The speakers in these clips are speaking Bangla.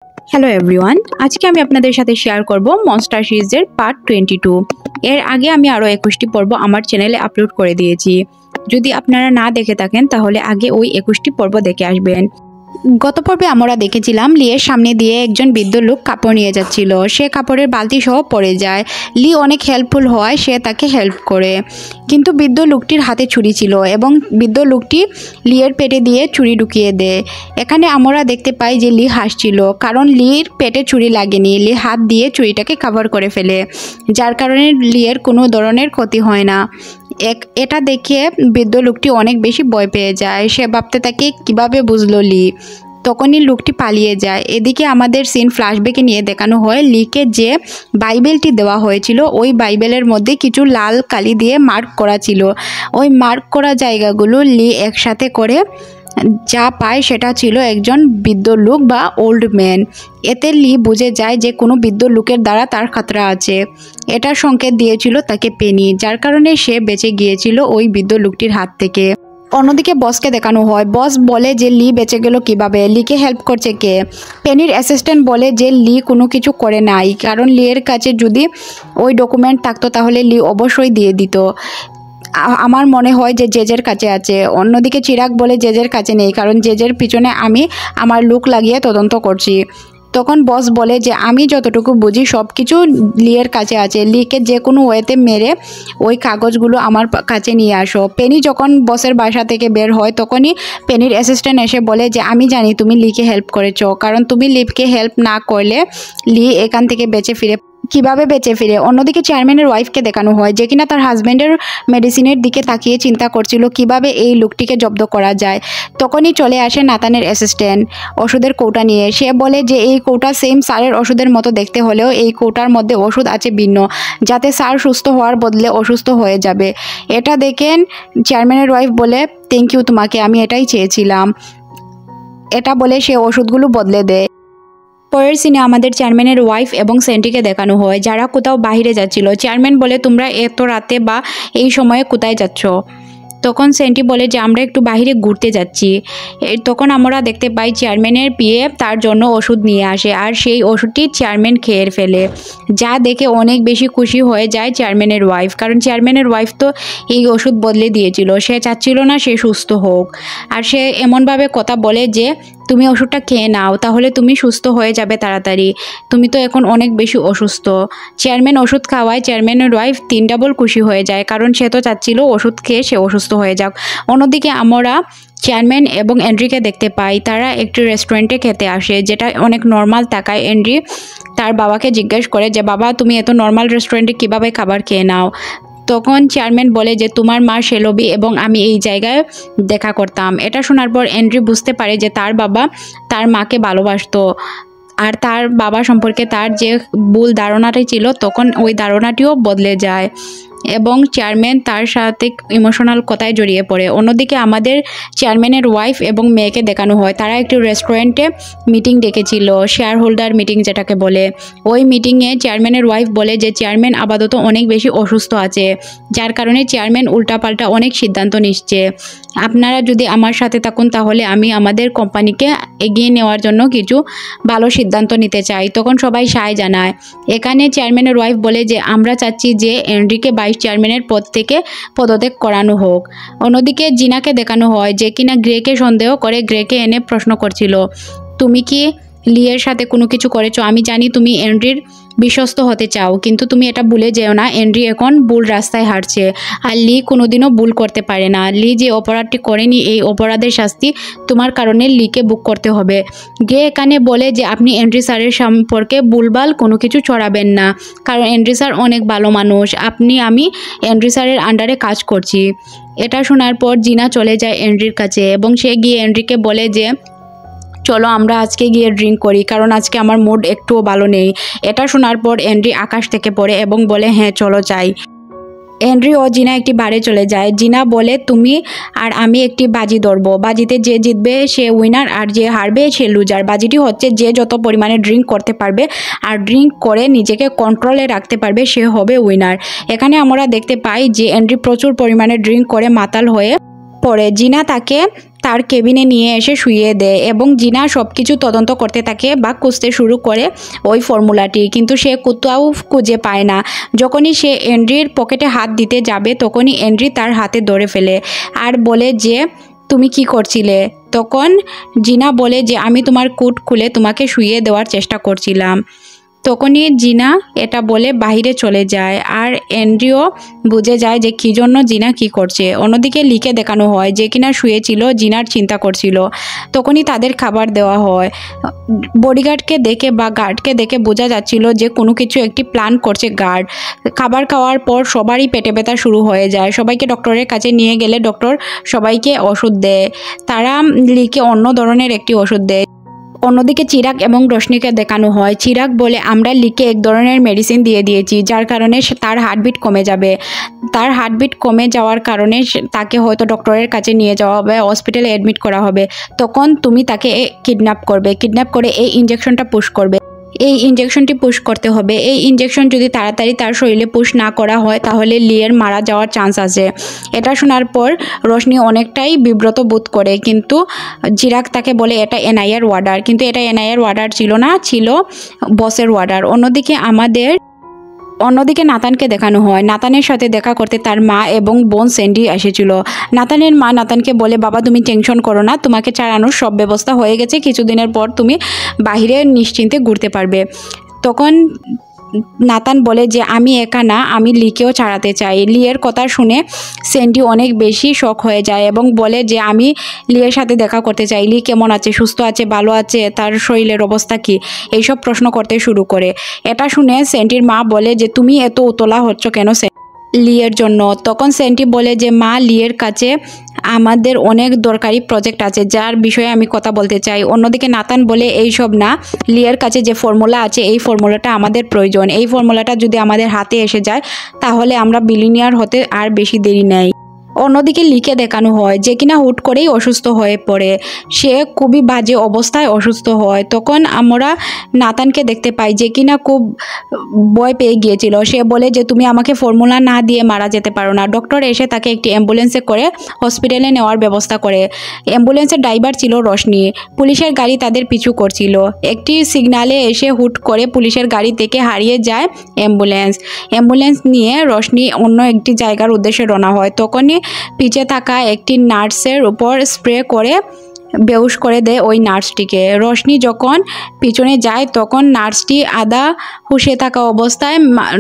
হ্যালো এভরিওয়ান, আজকে আমি আপনাদের সাথে শেয়ার করব মনস্টার সিরিজের পার্ট 22। এর আগে আমি আরও 21টি পর্ব আমার চ্যানেলে আপলোড করে দিয়েছি। যদি আপনারা না দেখে থাকেন তাহলে আগে ওই 21টি পর্ব দেখে আসবেন। গত পর্বে আমরা দেখেছিলাম লিয়ের সামনে দিয়ে একজন বৃদ্ধ লোক কাপড় নিয়ে যাচ্ছিল। সে কাপড়ের বালতি সহ পড়ে যায়। লি অনেক হেল্পফুল হওয়ায় সে তাকে হেল্প করে, কিন্তু বৃদ্ধ লোকটির হাতে ছুরি ছিল এবং বৃদ্ধ লোকটি লিয়ের পেটে দিয়ে ছুরি ঢুকিয়ে দেয়। এখানে আমরা দেখতে পাই যে লি হাসছিল, কারণ লির পেটে ছুরি লাগেনি। লি হাত দিয়ে ছুরিটাকে কভার করে ফেলে, যার কারণে লিয়ের কোনো ধরনের ক্ষতি হয় না। এটা দেখে বৃদ্ধ লোকটি অনেক বেশি ভয় পেয়ে যায়। সে ভাবতে থাকে কিভাবে বুঝলো লি। তখনই লোকটি পালিয়ে যায়। এদিকে আমাদের সিন ফ্ল্যাশব্যাকে নিয়ে দেখানো হয় লিকে যে বাইবেলটি দেওয়া হয়েছিল, ওই বাইবেলের মধ্যে কিছু লাল কালি দিয়ে মার্ক করা ছিল। ওই মার্ক করা জায়গাগুলো লি একসাথে করে যা পায় সেটা ছিল একজন বৃদ্ধ লোক বা ওল্ড ম্যান। এতে লি বুঝে যায় যে কোনো বৃদ্ধ লোকের দ্বারা তার খাতরা আছে। এটার সংকেত দিয়েছিল তাকে পেনি, যার কারণে সে বেঁচে গিয়েছিল ওই বৃদ্ধ লোকটির হাত থেকে। অন্যদিকে বসকে দেখানো হয়। বস বলে যে লি বেঁচে গেল কিভাবে, লিকে হেল্প করছে কে। পেনির অ্যাসিস্ট্যান্ট বলে যে লি কোনো কিছু করে নাই, কারণ লিয়ের কাছে যদি ওই ডকুমেন্ট থাকতো তাহলে লি অবশ্যই দিয়ে দিত। আমার মনে হয় যে জেজের কাছে আছে। অন্যদিকে চিরাগ বলে জেজের কাছে নেই, কারণ জেজের পিছনে আমি আমার লুক লাগিয়ে তদন্ত করছি। তখন বস বলে যে আমি যতটুকু বুঝি সব কিছু লিয়ের কাছে আছে। লিকে যে কোনো ওয়েতে মেরে ওই কাগজগুলো আমার কাছে নিয়ে আসো। পেনি যখন বসের বাসা থেকে বের হয় তখনই পেনির অ্যাসিস্ট্যান্ট এসে বলে যে আমি জানি তুমি লিকে হেল্প করেছো, কারণ তুমি লিকে হেল্প না করলে লি এখান থেকে কিভাবে বেঁচে ফিরে। অন্যদিকে চেয়ারম্যানের ওয়াইফকে দেখানো হয় যে কিনা তার হাজব্যান্ডের মেডিসিনের দিকে তাকিয়ে চিন্তা করছিল কিভাবে এই লোকটিকে জব্দ করা যায়। তখনই চলে আসে নাতানের অ্যাসিস্ট্যান্ট ওষুধের কৌটা নিয়ে। সে বলে যে এই কৌটা সেম স্যারের ওষুধের মতো দেখতে হলেও এই কৌটার মধ্যে ওষুধ আছে ভিন্ন, যাতে স্যার সুস্থ হওয়ার বদলে অসুস্থ হয়ে যাবে। এটা দেখেন চেয়ারম্যানের ওয়াইফ বলে থ্যাংক ইউ তোমাকে, আমি এটাই চেয়েছিলাম। এটা বলে সে ওষুধগুলো বদলে দেয়। পরের সিনে আমাদের চেয়ারম্যানের ওয়াইফ এবং সেন্টিকে দেখানো হয়, যারা কোথাও বাইরে যাচ্ছিল। চেয়ারম্যান বলে তোমরা এত রাতে বা এই সময়ে কোথায় যাচ্ছ। তখন সেন্টি বলে যে আমরা একটু বাইরে ঘুরতে যাচ্ছি। তখন আমরা দেখতে পাই চেয়ারম্যানের পিএ তার জন্য ওষুধ নিয়ে আসে, আর সেই ওষুধটি চেয়ারম্যান খেয়ে ফেলে, যা দেখে অনেক বেশি খুশি হয়ে যায় চেয়ারম্যানের ওয়াইফ, কারণ চেয়ারম্যানের ওয়াইফ তো এই ওষুধ বদলে দিয়েছিল। সে চাচ্ছিল না সে সুস্থ হোক, আর সে এমনভাবে কথা বলে যে তুমি ওষুধটা খেয়ে নাও, তাহলে তুমি সুস্থ হয়ে যাবে তাড়াতাড়ি, তুমি তো এখন অনেক বেশি অসুস্থ। চেয়ারম্যান ওষুধ খাওয়ায় চেয়ারম্যানের ওয়াইফ 3 ডাবল খুশি হয়ে যায়, কারণ সে তো চাচ্ছিল ওষুধ খেয়ে সে অসুস্থ হয়ে যাক। অন্যদিকে আমরা চেয়ারম্যান এবং এন্ড্রিকে দেখতে পাই, তারা একটি রেস্টুরেন্টে খেতে আসে, যেটা অনেক নর্মাল থাকায় এন্ড্রি তার বাবাকে জিজ্ঞেস করে যে বাবা তুমি এত নর্মাল রেস্টুরেন্টে কীভাবে খাবার খেয়ে নাও। তখন চেয়ারম্যান বলে যে তোমার মা শেলবি এবং আমি এই জায়গায় দেখা করতাম। এটা শোনার পর এন্ড্রি বুঝতে পারে যে তার বাবা তার মাকে ভালোবাসতো, আর তার বাবা সম্পর্কে তার যে ভুল ধারণাটাই ছিল তখন ওই ধারণাটিও বদলে যায় এবং চেয়ারম্যান তার সাথে ইমোশনাল কথায় জড়িয়ে পড়ে। অন্যদিকে আমাদের চেয়ারম্যানের ওয়াইফ এবং মেয়েকে দেখানো হয়, তারা একটি রেস্টুরেন্টে মিটিং ডেকেছিল, শেয়ার হোল্ডার মিটিং যেটাকে বলে। ওই মিটিংয়ে চেয়ারম্যানের ওয়াইফ বলে যে চেয়ারম্যান আপাতত অনেক বেশি অসুস্থ আছে, যার কারণে চেয়ারম্যান উল্টাপাল্টা অনেক সিদ্ধান্ত নিচ্ছে। আপনারা যদি আমার সাথে থাকুন তাহলে আমি আমাদের কোম্পানিকে এগিয়ে নেওয়ার জন্য কিছু ভালো সিদ্ধান্ত নিতে চাই। তখন সবাই সায় জানায়। এখানে চেয়ারম্যানের ওয়াইফ বলে যে আমরা চাচ্ছি যে এন্ড্রিকে ভাইস চেয়ারম্যানের পদ থেকে পদত্যাগ করানো হোক। অন্যদিকে জিনাকে দেখানো হয় যে কিনা গ্রেকে সন্দেহ করে গ্রেকে এনে প্রশ্ন করছিল, তুমি কি লিয়ের সাথে কোনো কিছু করেছো? আমি জানি তুমি এন্ড্রির বিশ্বস্ত হতে চাও, কিন্তু তুমি এটা ভুলে যেও না এন্ড্রি এখন ভুল রাস্তায় হাঁটছে, আর লি কোনোদিনও ভুল করতে পারে না। লি যে অপরাধটি করেনি এই অপরাধের শাস্তি তোমার কারণে লিকে বুক করতে হবে। গ্রে এখানে বলে যে আপনি এন্ড্রি স্যারের সম্পর্কে ভুলভাল কোনো কিছু ছড়াবেন না, কারণ এন্ড্রি স্যার অনেক ভালো মানুষ। আমি এন্ড্রি স্যারের আন্ডারে কাজ করছি। এটা শোনার পর জিনা চলে যায় এন্ড্রির কাছে এবং সে গিয়ে এন্ড্রিকে বলে যে চলো আমরা আজকে গিয়ে ড্রিঙ্ক করি, কারণ আজকে আমার মুড একটুও ভালো নেই। এটা শোনার পর এন্ড্রি আকাশ থেকে পড়ে এবং বলে হ্যাঁ চলো যাই। এন্ড্রি ও জিনা একটি বারে চলে যায়। জিনা বলে তুমি আর আমি একটি বাজি ধরবো, বাজিতে যে জিতবে সে উইনার আর যে হারবে সে লুজার। বাজিটি হচ্ছে যে যত পরিমাণে ড্রিঙ্ক করতে পারবে আর ড্রিঙ্ক করে নিজেকে কন্ট্রোলে রাখতে পারবে সে হবে উইনার। এখানে আমরা দেখতে পাই যে এন্ড্রি প্রচুর পরিমাণে ড্রিঙ্ক করে মাতাল হয়ে পড়ে। জিনা তাকে তার কেবিনে নিয়ে এসে শুইয়ে দেয় এবং জিনা সব কিছু তদন্ত করতে থাকে বা খুঁজতে শুরু করে ওই ফর্মুলাটি, কিন্তু সে কোথাও খুঁজে পায় না। যখনই সে এন্ড্রির পকেটে হাত দিতে যাবে তখনই এন্ড্রি তার হাতে ধরে ফেলে আর বলে যে তুমি কি করছিলে? তখন জিনা বলে যে আমি তোমার কোট খুলে তোমাকে শুইয়ে দেওয়ার চেষ্টা করছিলাম। তখনই জিনা এটা বলে বাহিরে চলে যায় আর এন্ড্রিও বুঝে যায় যে কী জন্য জিনা কি করছে। অন্যদিকে লিকে দেখানো হয় যে কিনা শুয়েছিল, জিনার চিন্তা করছিল। তখনই তাদের খাবার দেওয়া হয়। বডিগার্ডকে দেখে বা গার্ডকে দেখে বোঝা যাচ্ছিল যে কোনো কিছু একটি প্ল্যান করছে গার্ড। খাবার খাওয়ার পর সবারই পেটে ব্যথা শুরু হয়ে যায়। সবাইকে ডক্টরের কাছে নিয়ে গেলে ডক্টর সবাইকে ওষুধ দেয়। তারা লিকে অন্য ধরনের একটি ওষুধ দেয়। অন্যদিকে চিরাগ এবং রোশনিকে দেখানো হয়। চিরাগ বলে আমরা লিকে এক ধরনের মেডিসিন দিয়ে দিয়েছি যার কারণে তার হার্টবিট কমে যাবে। তার হার্টবিট কমে যাওয়ার কারণে তাকে হয়তো ডক্টরের কাছে নিয়ে যাওয়া হবে, হসপিটালে অ্যাডমিট করা হবে। তখন তুমি তাকে কিডন্যাপ করবে, কিডন্যাপ করে এই ইঞ্জেকশনটা পুশ করবে। এই ইঞ্জেকশনটি পুশ করতে হবে। এই ইঞ্জেকশন যদি তাড়াতাড়ি তার শরীরে পুশ না করা হয় তাহলে লিয়ের মারা যাওয়ার চান্স আছে। এটা শোনার পর রোশনি অনেকটাই বিব্রত বোধ করে, কিন্তু চিরাগ তাকে বলে এটা এনআইএর অর্ডার, কিন্তু এটা এনআইএর অর্ডার ছিল না, ছিল বসের অর্ডার। অন্যদিকে নাতানকে দেখানো হয়। নাতানের সাথে দেখা করতে তার মা এবং বোন স্যান্ডি এসেছিল। নাতানের মা নাতানকে বলে বাবা তুমি টেনশন করো না, তোমাকে চালানোর সব ব্যবস্থা হয়ে গেছে, কিছুদিনের পর তুমি বাহিরে নিশ্চিন্তে ঘুরতে পারবে। তখন নাতান বলে যে আমি একা না, আমি লিকেও ছাড়াতে চাই। লিয়ের কথা শুনে স্যান্ডি অনেক বেশি শক হয়ে যায় এবং বলে যে আমি লিয়ের সাথে দেখা করতে চাই। লি কেমন আছে, সুস্থ আছে, ভালো আছে, তার শরীরের অবস্থা কি, এইসব প্রশ্ন করতে শুরু করে। এটা শুনে স্যান্ডির মা বলে যে তুমি এত উতলা হচ্ছ কেন লিয়ের জন্য? তখন স্যান্ডি বলে যে মা, লিয়ের কাছে আমাদের অনেক দরকারি প্রজেক্ট আছে যার বিষয়ে আমি কথা বলতে চাই। অন্যদিকে নাতান বলে এইসব না, লিয়ের কাছে যে ফর্মুলা আছে এই ফর্মুলাটা আমাদের প্রয়োজন। এই ফর্মুলাটা যদি আমাদের হাতে এসে যায় তাহলে আমরা বিলিনিয়ার হতে আর বেশি দেরি নেই। অন্যদিকে লিকে দেখানো হয় যে কিনা হুট করেই অসুস্থ হয়ে পড়ে। সে খুবই বাজে অবস্থায় অসুস্থ হয়। তখন আমরা নাতানকে দেখতে পাই যে কিনা খুব ভয় পেয়ে গিয়েছিল। সে বলে যে তুমি আমাকে ফর্মুলা না দিয়ে মারা যেতে পারো না। ডক্টর এসে তাকে একটি অ্যাম্বুলেন্সে করে হসপিটালে নেওয়ার ব্যবস্থা করে। অ্যাম্বুলেন্সের ড্রাইভার ছিল রোশনি। পুলিশের গাড়ি তাদের পিছু করছিল। একটি সিগনালে এসে হুট করে পুলিশের গাড়ি থেকে হারিয়ে যায় অ্যাম্বুলেন্স নিয়ে রোশনি অন্য একটি জায়গার উদ্দেশ্যে রওনা হয়। তখনই পিছে থাকা একটি নার্সের উপর স্প্রে করে বেহুশ করে দেয় ওই নার্সটিকে। রোশনি যখন পিছনে যায় তখন নার্সটি আধা হুঁশে থাকা অবস্থায়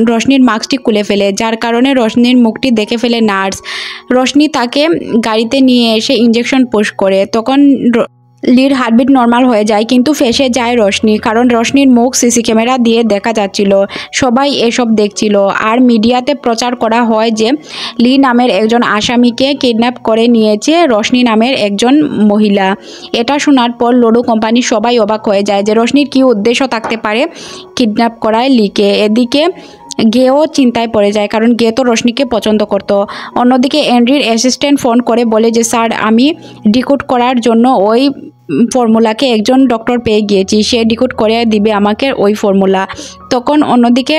রোশনির মাস্কটি খুলে ফেলে, যার কারণে রোশনির মুখটি দেখে ফেলে নার্স। রোশনি তাকে গাড়িতে নিয়ে এসে ইঞ্জেকশন পুশ করে। তখন লির হার্টবিট নর্মাল হয়ে যায়, কিন্তু ফেসে যায় রোশনি, কারণ রোশনির মুখ সিসি ক্যামেরা দিয়ে দেখা যাচ্ছিল। সবাই এসব দেখছিল আর মিডিয়াতে প্রচার করা হয় যে লি নামের একজন আসামিকে কিডন্যাপ করে নিয়েছে রোশনি নামের একজন মহিলা। এটা শোনার পর লডু কোম্পানি সবাই অবাক হয়ে যায় যে রোশনির কী উদ্দেশ্য থাকতে পারে কিডন্যাপ করায় লিকে। এদিকে গেও চিন্তায় পড়ে যায়, কারণ গে তো রোশনিকে পছন্দ করতো। অন্যদিকে এন্ড্রির অ্যাসিস্ট্যান্ট ফোন করে বলে যে স্যার, আমি ডিকোড করার জন্য ওই ফর্মুলাকে একজন ডক্টর পেয়ে গিয়েছি, সে ডিকোড করে দিবে আমাকে ওই ফর্মুলা। তখন অন্যদিকে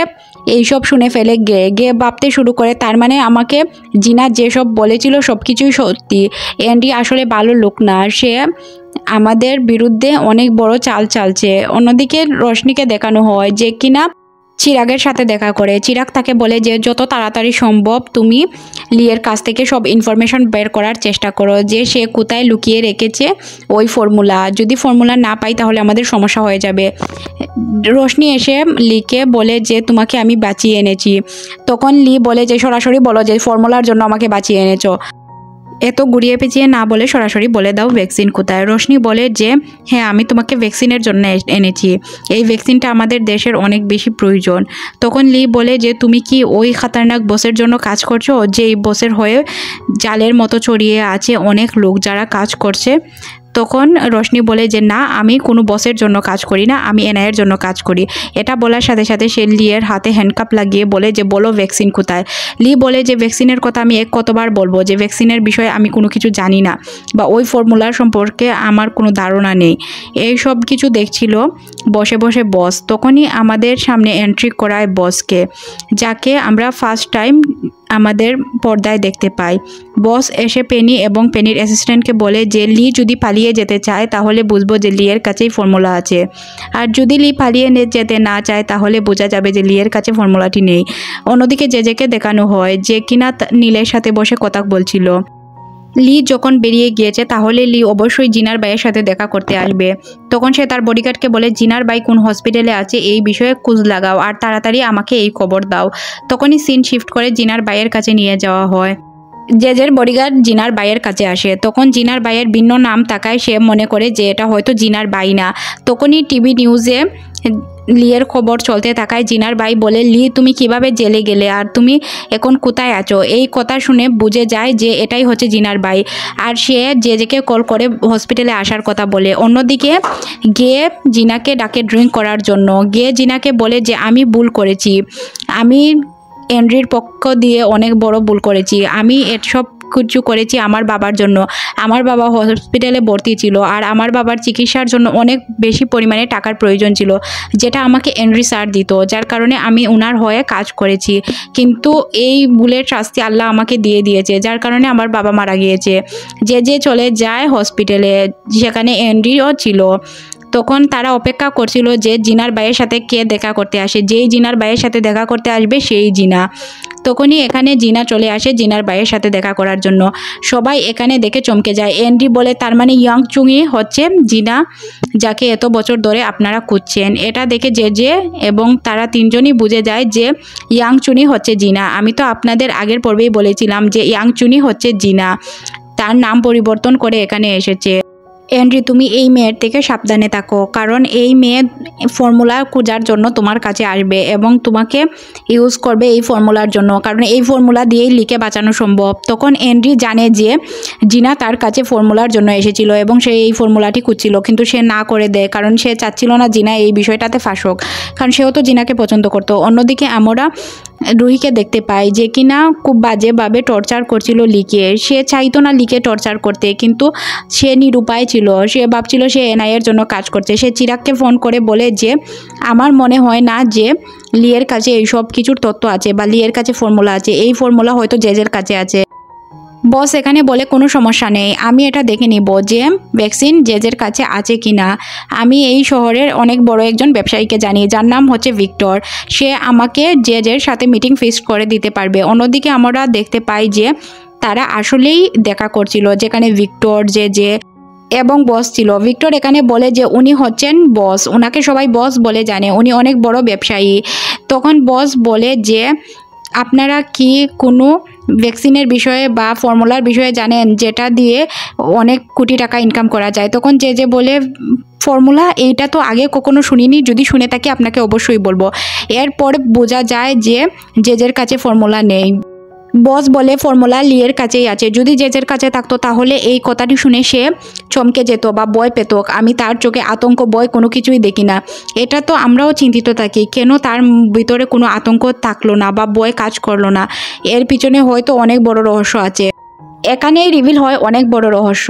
এইসব শুনে ফেলে গে ভাবতে শুরু করে তার মানে আমাকে জিনা যেসব বলেছিল সব কিছুই সত্যি। এন্ডি আসলে ভালো লোক না, সে আমাদের বিরুদ্ধে অনেক বড় চাল চালছে। অন্যদিকে রোশনিকে দেখানো হয় যে কিনা চিরাগের সাথে দেখা করে। চিরাগ তাকে বলে যে যত তাড়াতাড়ি সম্ভব তুমি লিয়ের কাছ থেকে সব ইনফরমেশন বের করার চেষ্টা করো, যে সে কোথায় লুকিয়ে রেখেছে ওই ফর্মুলা। যদি ফর্মুলা না পাই তাহলে আমাদের সমস্যা হয়ে যাবে। রোশনি এসে লিকে বলে যে তোমাকে আমি বাঁচিয়ে এনেছি। তখন লি বলে যে সরাসরি বলো যে ফর্মুলার জন্য আমাকে বাঁচিয়ে এনেছো, এত ঘুরিয়ে পেঁচিয়ে না বলে সরাসরি বলে দাও ভ্যাকসিন কোথায়। রোশনি বলে যে হ্যাঁ, আমি তোমাকে ভ্যাকসিনের জন্য এনেছি, এই ভ্যাকসিনটা আমাদের দেশের অনেক বেশি প্রয়োজন। তখন লি বলে যে তুমি কি ওই খাতারনাক বসের জন্য কাজ করছো, যে এই বসের হয়ে জালের মতো ছড়িয়ে আছে অনেক লোক যারা কাজ করছে? তখন রোশনি বলে যে না, আমি কোনো বসের জন্য কাজ করি না, আমি এনআইয়ের জন্য কাজ করি। এটা বলার সাথে সাথে সে লিয়ের হাতে হ্যান্ডকাপ লাগিয়ে বলে যে বলো ভ্যাকসিন কোথায়। লি বলে যে ভ্যাকসিনের কথা আমি কতবার বলবো যে ভ্যাকসিনের বিষয়ে আমি কোনো কিছু জানি না বা ওই ফর্মুলার সম্পর্কে আমার কোনো ধারণা নেই। এই সব কিছু দেখছিল বসে বসে বস। তখনই আমাদের সামনে এন্ট্রি করায় বসকে, যাকে আমরা ফার্স্ট টাইম আমাদের পর্দায় দেখতে পাই। বস এসে পেনি এবং পেনির অ্যাসিস্ট্যান্টকে বলে যে লি যদি পালিয়ে যেতে চায় তাহলে বুঝবো যে লিয়ের কাছেই ফর্মুলা আছে, আর যদি লি পালিয়ে যেতে না চায় তাহলে বোঝা যাবে যে লিয়ের কাছে ফর্মুলাটি নেই। অন্যদিকে জেজেকে দেখানো হয় যে কিনা নীলের সাথে বসে কথা বলছিল। লি যখন বেরিয়ে গিয়েছে তাহলে লি অবশ্যই জিনার ভাইয়ের সাথে দেখা করতে আসবে। তখন সে তার বডিগার্ডকে বলে জিনার ভাই কোন হসপিটালে আছে এই বিষয়ে খোঁজ লাগাও আর তাড়াতাড়ি আমাকে এই খবর দাও। তখনই সিন শিফট করে জিনার ভাইয়ের কাছে নিয়ে যাওয়া হয়। জেজের বডিগার্ড জিনার ভাইয়ের কাছে আসে। তখন জিনার ভাইয়ের ভিন্ন নাম থাকায় সে মনে করে যে এটা হয়তো জিনার ভাই না। তখনই টিভি নিউজে লিয়ের খবর চলতে থাকায় জিনার ভাই বলে লি তুমি কিভাবে জেলে গেলে আর তুমি এখন কোথায় আছো। এই কথা শুনে বুঝে যায় যে এটাই হচ্ছে জিনার ভাই, আর সে জেজেকে কল করে হসপিটালে আসার কথা বলে। অন্যদিকে গিয়ে জিনাকে ডাকে ড্রিঙ্ক করার জন্য। গিয়ে জিনাকে বলে যে আমি ভুল করেছি, আমি এন্ড্রির পক্ষ দিয়ে অনেক বড় ভুল করেছি, আমি এসব কিছু করেছি আমার বাবার জন্য। আমার বাবা হসপিটালে ভর্তি ছিল আর আমার বাবার চিকিৎসার জন্য অনেক বেশি পরিমাণে টাকার প্রয়োজন ছিল, যেটা আমাকে এন্ড্রি স্যার দিত, যার কারণে আমি ওনার হয়ে কাজ করেছি। কিন্তু এই ভুলের শাস্তি আল্লাহ আমাকে দিয়ে দিয়েছে, যার কারণে আমার বাবা মারা গিয়েছে। যে চলে যায় হসপিটালে, সেখানে এন্ড্রিও ছিল। তখন তারা অপেক্ষা করছিল যে জিনার ভাইয়ের সাথে কে দেখা করতে আসে। যেই জিনার ভাইয়ের সাথে দেখা করতে আসবে সেই জিনা। তখনই এখানে জিনা চলে আসে জিনার ভাইয়ের সাথে দেখা করার জন্য। সবাই এখানে দেখে চমকে যায়। এন্ড্রি বলে তার মানে ইয়াং চুংই হচ্ছে জিনা, যাকে এত বছর ধরে আপনারা খুঁজছেন। এটা দেখে জেজে এবং তারা তিনজনই বুঝে যায় যে ইয়াং চুনি হচ্ছে জিনা। আমি তো আপনাদের আগের পর্বেই বলেছিলাম যে ইয়াং চুনি হচ্ছে জিনা, তার নাম পরিবর্তন করে এখানে এসেছে। এন্ড্রি তুমি এই মেয়ের থেকে সাবধানে থাকো, কারণ এই মেয়ে ফর্মুলা খোঁজার জন্য তোমার কাছে আসবে এবং তোমাকে ইউজ করবে এই ফর্মুলার জন্য, কারণ এই ফর্মুলা দিয়েই লিকে বাঁচানো সম্ভব। তখন এন্ড্রি জানে যে জিনা তার কাছে ফর্মুলার জন্য এসেছিল এবং সে এই ফর্মুলাটি খুঁজছিল, কিন্তু সে না করে দেয় কারণ সে চাচ্ছিল না জিনা এই বিষয়টাতে ফাঁসুক, কারণ সেও তো জিনাকে পছন্দ করতো। অন্যদিকে আমরা রুহিকে দেখতে পাই যে কিনা খুব বাজেভাবে টর্চার করছিল লিকে। সে চাইতো না লিকে টর্চার করতে, কিন্তু সে নিরুপায় ছিল। সে ভাবছিল সে এনআইয়ের জন্য কাজ করছে। সে চিরাগকে ফোন করে বলে যে আমার মনে হয় না যে লিয়ের কাছে এই সব কিছুর তথ্য আছে বা লিয়ের কাছে ফর্মুলা আছে, এই ফর্মুলা হয়তো জেজের কাছে আছে। বস এখানে বলে কোনো সমস্যা নেই, আমি এটা দেখে নিব যে ভ্যাকসিন জেজের কাছে আছে কিনা। আমি এই শহরের অনেক বড় একজন ব্যবসায়ীকে জানি যার নাম হচ্ছে ভিক্টর, সে আমাকে জেজের সাথে মিটিং ফিক্সড করে দিতে পারবে। অন্যদিকে আমরা দেখতে পাই যে তারা আসলেই দেখা করছিল, যেখানে ভিক্টর জেজে এবং বস ছিল। ভিক্টর এখানে বলে যে উনি হচ্ছেন বস, ওনাকে সবাই বস বলে জানে, উনি অনেক বড় ব্যবসায়ী। তখন বস বলে যে আপনারা কি কোনো ভ্যাকসিনের বিষয়ে বা ফর্মুলার বিষয়ে জানেন যেটা দিয়ে অনেক কোটি টাকা ইনকাম করা যায়। তখন যে বলে ফর্মুলা, এইটা তো আগে কখনো শুনিনি, যদি শুনে থাকি আপনাকে অবশ্যই বলবো। এরপর বোঝা যায় যে জেজের কাছে ফর্মুলা নেই। বস বলে ফর্মুলা লিয়ের কাছেই আছে, যদি জেজের কাছে থাকতো তাহলে এই কথাটি শুনে সে চমকে যেত বা ভয় পেত। আমি তার চোখে আতঙ্ক ভয় কোনো কিছুই দেখি না। এটা তো আমরাও চিন্তিত থাকি, কেন তার ভিতরে কোনো আতঙ্ক থাকলো না বা ভয় কাজ করলো না। এর পিছনে হয়তো অনেক বড় রহস্য আছে। এখানেই রিভিল হয় অনেক বড় রহস্য।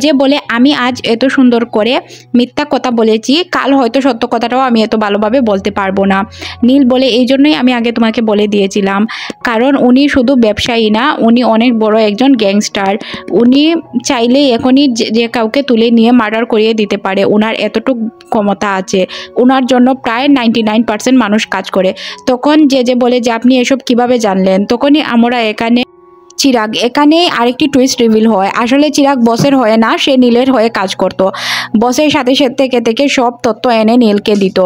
যে বলে আমি আজ এত সুন্দর করে মিথ্যা কথা বলেছি, কাল হয়তো সত্য কথাটাও আমি এত ভালোভাবে বলতে পারবো না। নীল বলে এই জন্যই আমি আগে তোমাকে বলে দিয়েছিলাম, কারণ উনি শুধু ব্যবসায়ী না, উনি অনেক বড় একজন গ্যাংস্টার। উনি চাইলেই এখনই যে কাউকে তুলে নিয়ে মার্ডার করিয়ে দিতে পারে, ওনার এতটুকু ক্ষমতা আছে। ওনার জন্য প্রায় 99% মানুষ কাজ করে। তখন যে বলে যে আপনি এসব কিভাবে জানলেন। তখনই আমরা এখানে চিরাগ, এখানে আরেকটি টুইস্ট রিভিল হয়। আসলে চিরাগ বসের হয়ে না, সে নীলের হয়ে কাজ করত। বসের সাথে থেকে সব তথ্য এনে নীলকে দিত।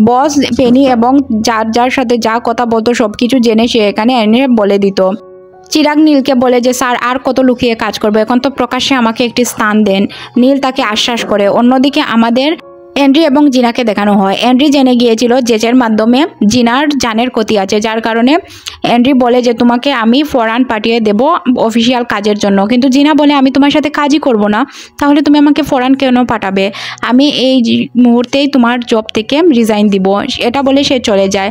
বস পেনি এবং যার সাথে যা কথা বলতো সব কিছু জেনে সে এখানে এনে বলে দিত। চিরাগ নীলকে বলে যে স্যার আর কত লুকিয়ে কাজ করবো, এখন তো প্রকাশ্যে আমাকে একটি স্থান দেন। নীল তাকে আশ্বাস করে। অন্যদিকে আমাদের এন্ড্রি এবং জিনাকে দেখানো হয়। এন্ড্রি জেনে গিয়েছিল জেজের মাধ্যমে জিনার জানের ক্ষতি আছে, যার কারণে এন্ড্রি বলে যে তোমাকে আমি ফরেন পাঠিয়ে দেব অফিসিয়াল কাজের জন্য। কিন্তু জিনা বলে আমি তোমার সাথে কাজই করব না, তাহলে তুমি আমাকে ফরেন কেন পাঠাবে, আমি এই মুহূর্তেই তোমার জব থেকে রিজাইন দিব। এটা বলে সে চলে যায়।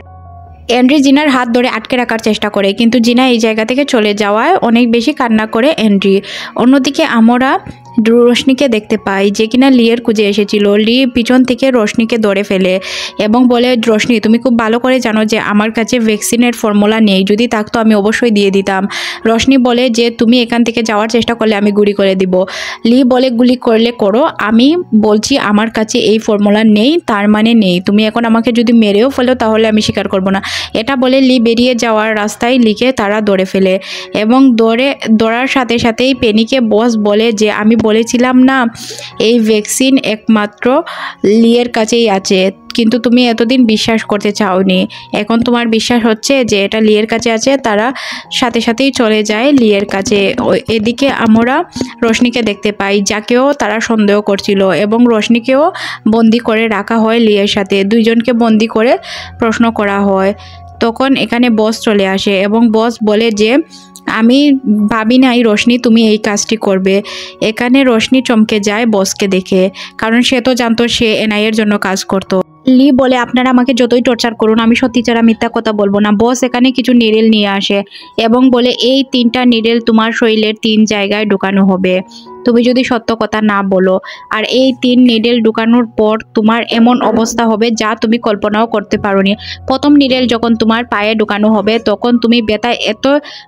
এন্ড্রি জিনার হাত ধরে আটকে রাখার চেষ্টা করে, কিন্তু জিনা এই জায়গা থেকে চলে যাওয়ায় অনেক বেশি কান্না করে এন্ড্রি। অন্যদিকে আমরা রোশনিকে দেখতে পাই, যে কিনা লিয়ের খুঁজে এসেছিল। লি পিছন থেকে রোশনিকে ধরে ফেলে এবং বলে, রোশনি তুমি খুব ভালো করে জানো যে আমার কাছে ভ্যাকসিনের ফর্মুলা নেই, যদি থাকতো আমি অবশ্যই দিয়ে দিতাম। রোশনি বলে যে তুমি এখান থেকে যাওয়ার চেষ্টা করলে আমি গুলি করে দিব। লি বলে গুলি করলে করো, আমি বলছি আমার কাছে এই ফর্মুলা নেই, তার মানে নেই। তুমি এখন আমাকে যদি মেরেও ফেলো তাহলে আমি স্বীকার করব না। এটা বলে লি বেরিয়ে যাওয়ার রাস্তায় লিকে তারা ধরে ফেলে এবং ধরার সাথে সাথেই পেনিকে বস বলে যে আমি বলেছিলাম না এই ভ্যাকসিন একমাত্র লিয়ের কাছেই আছে, কিন্তু তুমি এতদিন বিশ্বাস করতে চাওনি, এখন তোমার বিশ্বাস হচ্ছে যে এটা লিয়ের কাছে আছে। তারা সাথে সাথেই চলে যায় লিয়ের কাছে। এদিকে আমরা রোশনিকে দেখতে পাই, যাকেও তারা সন্দেহ করছিল, এবং রোশনিকেও বন্দি করে রাখা হয় লিয়ের সাথে। দুইজনকে বন্দি করে প্রশ্ন করা হয়। তখন এখানে বস চলে আসে এবং বস বলে যে আমি ভাবি নাই রোশনি তুমি এই কাজটি করবে। এখানে রোশনি চমকে যায় বসকে দেখে, কারণ সে তো জানতো সে এনআইএর জন্য কাজ করতো। লি বলে আপনারা আমাকে যতই টর্চার করুন আমি সত্যি ছাড়া মিথ্যা কথা বলবো না। বস এখানে কিছু নিডেল নিয়ে আসে এবং বলে এই 3টা নিডেল তোমার শরীরের 3 জায়গায় ঢুকানো হবে তুমি যদি সত্য কথা না বলো। আর এই 3 নিডেল ঢুকানোর পর তোমার এমন অবস্থা হবে যা তুমি কল্পনাও করতে পারোনি। প্রথম নিডেল যখন তোমার পায়ে ঢুকানো হবে তখন তুমি ব্যথায় এত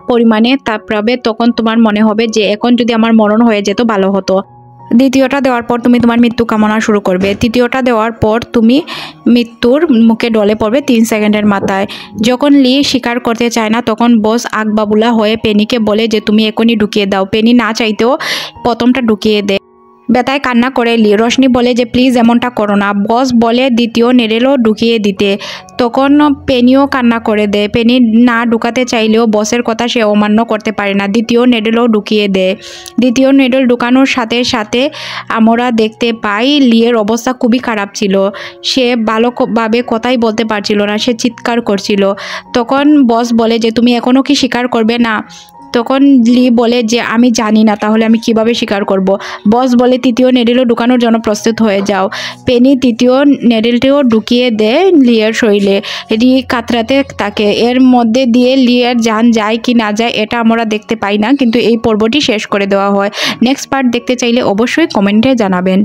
পরিমাণে তাপ পাবে, তখন তোমার মনে হবে যে এখন যদি আমার মরণ হয়ে যেত ভালো হতো। দ্বিতীয়টা দেওয়ার পর তুমি তোমার মৃত্যু কামনা শুরু করবে। তৃতীয়টা দেওয়ার পর তুমি মৃত্যুর মুখে ডলে পড়বে 3 সেকেন্ডের মাথায়। যখন লি স্বীকার করতে চায় না তখন বস আগবাবুলা হয়ে পেনিকে বলে যে তুমি এখনই ঢুকিয়ে দাও। পেনি না চাইতেও প্রথমটা ঢুকিয়ে দেয়। ব্যথায় কান্না করে লি। রোশনি বলে যে প্লিজ এমনটা করো না। বস বলে দ্বিতীয় নেডেলও ঢুকিয়ে দিতে, তখন পেনিও কান্না করে দেয়। পেনি না ঢুকাতে চাইলেও বসের কথা সে অমান্য করতে পারে না, দ্বিতীয় নেডেলও ঢুকিয়ে দেয়। দ্বিতীয় নেডেল ঢুকানোর সাথে সাথে আমরা দেখতে পাই লিয়ের অবস্থা খুবই খারাপ ছিল। সে ভালোভাবে কথাই বলতে পারছিল না, সে চিৎকার করছিল। তখন বস বলে যে তুমি এখনও কি স্বীকার করবে না? তখন লি বলে যে আমি জানি না, তাহলে আমি কিভাবে স্বীকার করব। বস বলে তৃতীয় নেডেলও ঢুকানোর জন্য প্রস্তুত হয়ে যাও। পেনি তৃতীয় নেডেলটিও ঢুকিয়ে দেয় লিয়ের শরীরে। লি কাতরাতে থাকে। এর মধ্যে দিয়ে লিয়ের জান যায় কি না যায় এটা আমরা দেখতে পাই না, কিন্তু এই পর্বটি শেষ করে দেওয়া হয়। নেক্সট পার্ট দেখতে চাইলে অবশ্যই কমেন্টে জানাবেন।